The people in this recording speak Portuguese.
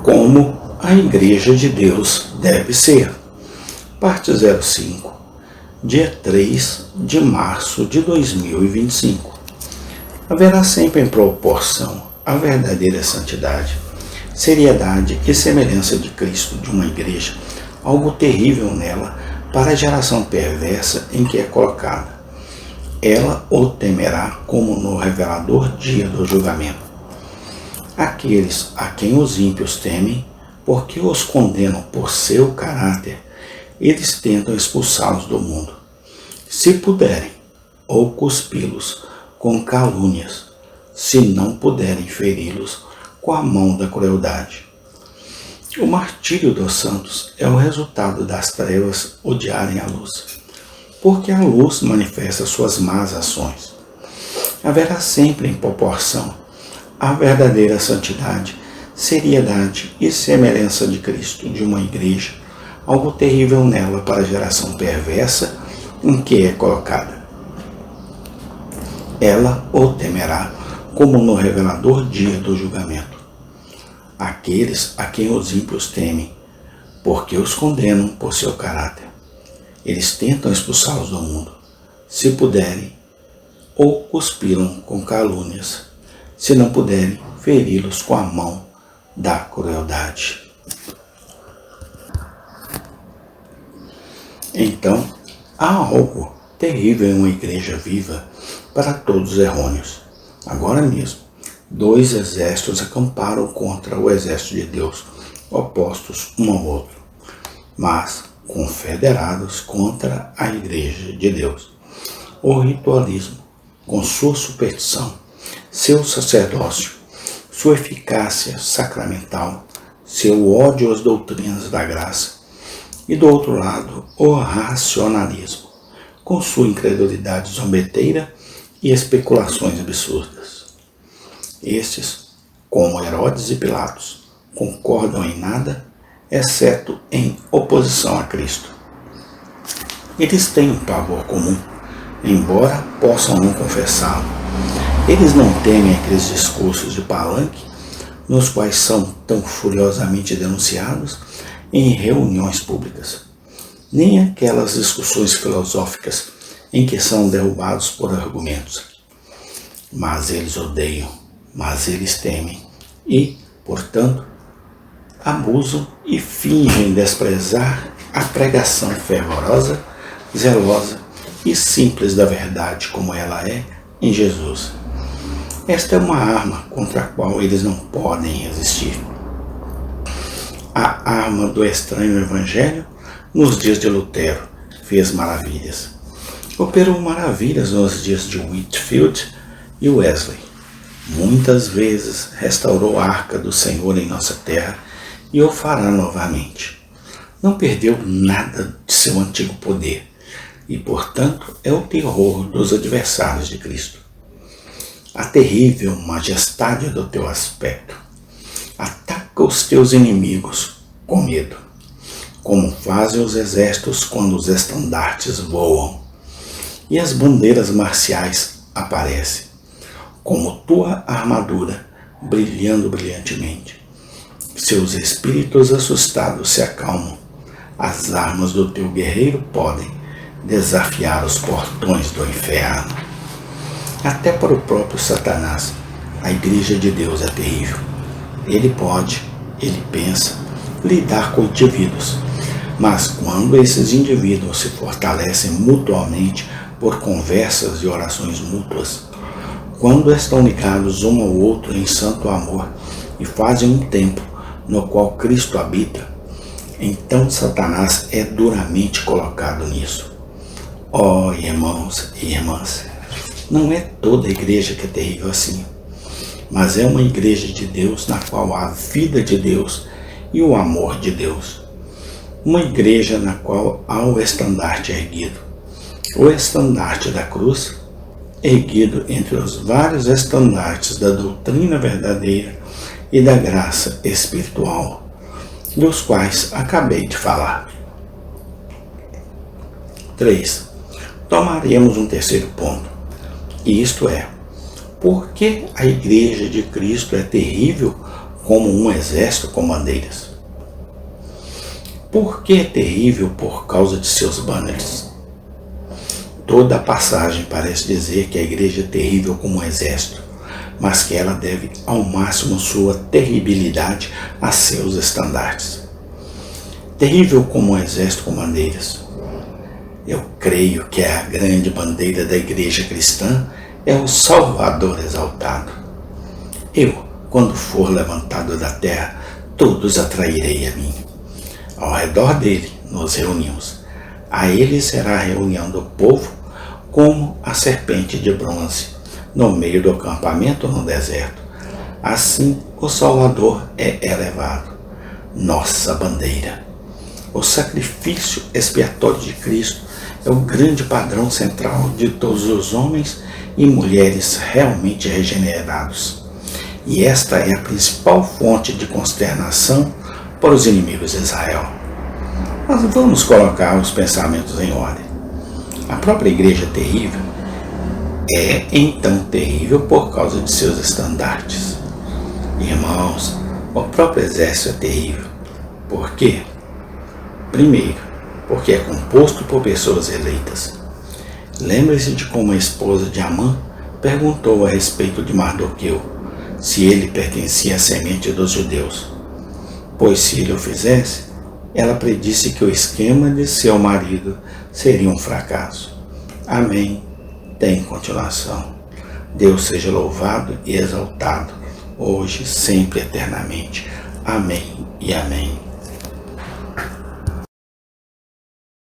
Como a Igreja de Deus deve ser. Parte 05, dia 3 de março de 2025. Haverá sempre em proporção à verdadeira santidade, seriedade e semelhança de Cristo de uma igreja, algo terrível nela para a geração perversa em que é colocada. Ela o temerá como no revelador dia do julgamento. Aqueles a quem os ímpios temem, porque os condenam por seu caráter, eles tentam expulsá-los do mundo, se puderem, ou cuspi-los com calúnias, se não puderem feri-los com a mão da crueldade. O martírio dos santos é o resultado das trevas odiarem a luz, porque a luz manifesta suas más ações. Haverá sempre em proporção a verdadeira santidade, seriedade e semelhança de Cristo de uma igreja, algo terrível nela para a geração perversa em que é colocada. Ela o temerá como no revelador dia do julgamento. Aqueles a quem os ímpios temem, porque os condenam por seu caráter. Eles tentam expulsá-los do mundo, se puderem, ou cuspi-los com calúnias, se não puderem feri-los com a mão da crueldade. Então, há algo terrível em uma igreja viva para todos os errôneos. Agora mesmo, 2 exércitos acamparam contra o exército de Deus, opostos um ao outro, mas confederados contra a igreja de Deus. O ritualismo, com sua superstição, seu sacerdócio, sua eficácia sacramental, seu ódio às doutrinas da graça, e do outro lado, o racionalismo, com sua incredulidade zombeteira e especulações absurdas. Estes, como Herodes e Pilatos, concordam em nada, exceto em oposição a Cristo. Eles têm um pavor comum, embora possam não confessá-lo. Eles não temem aqueles discursos de palanque, nos quais são tão furiosamente denunciados em reuniões públicas, nem aquelas discussões filosóficas em que são derrubados por argumentos. Mas eles odeiam, mas eles temem e, portanto, abusam e fingem desprezar a pregação fervorosa, zelosa e simples da verdade como ela é em Jesus. Esta é uma arma contra a qual eles não podem resistir. A arma do estranho evangelho, nos dias de Lutero, fez maravilhas. Operou maravilhas nos dias de Whitefield e Wesley. Muitas vezes restaurou a arca do Senhor em nossa terra e o fará novamente. Não perdeu nada de seu antigo poder e, portanto, é o terror dos adversários de Cristo. A terrível majestade do teu aspecto ataca os teus inimigos com medo, como fazem os exércitos quando os estandartes voam e as bandeiras marciais aparecem, como tua armadura brilhando brilhantemente. Seus espíritos assustados se acalmam, as armas do teu guerreiro podem desafiar os portões do inferno. Até para o próprio Satanás, a igreja de Deus é terrível. Ele pensa, lidar com indivíduos, mas quando esses indivíduos se fortalecem mutuamente por conversas e orações mútuas, quando estão ligados um ao outro em santo amor e fazem um templo no qual Cristo habita, então Satanás é duramente colocado nisso. Ó irmãos e irmãs, não é toda a igreja que é terrível assim, mas é uma igreja de Deus na qual há a vida de Deus e o amor de Deus. Uma igreja na qual há o estandarte erguido, o estandarte da cruz, erguido entre os vários estandartes da doutrina verdadeira e da graça espiritual, dos quais acabei de falar. 3. Tomaremos um terceiro ponto, e isto é, por que a igreja de Cristo é terrível como um exército com bandeiras. Por que é terrível? Por causa de seus banners. Toda a passagem parece dizer que a igreja é terrível como um exército, mas que ela deve ao máximo sua terribilidade a seus estandartes. Terrível como um exército com bandeiras. Eu creio que a grande bandeira da igreja cristã é o Salvador exaltado. Eu, quando for levantado da terra, todos atrairei a mim. Ao redor dele nos reunimos. A ele será a reunião do povo como a serpente de bronze no meio do acampamento no deserto. Assim o Salvador é elevado, nossa bandeira. O sacrifício expiatório de Cristo é o grande padrão central de todos os homens e mulheres realmente regenerados. E esta é a principal fonte de consternação para os inimigos de Israel. Mas vamos colocar os pensamentos em ordem. A própria igreja terrível é então terrível por causa de seus estandartes. Irmãos, o próprio exército é terrível. Por quê? Primeiro, porque é composto por pessoas eleitas. Lembre-se de como a esposa de Amã perguntou a respeito de Mardoqueu se ele pertencia à semente dos judeus. Pois se ele o fizesse, ela predisse que o esquema de seu marido seria um fracasso. Amém. Tem continuação. Deus seja louvado e exaltado, hoje, sempre, eternamente. Amém e amém.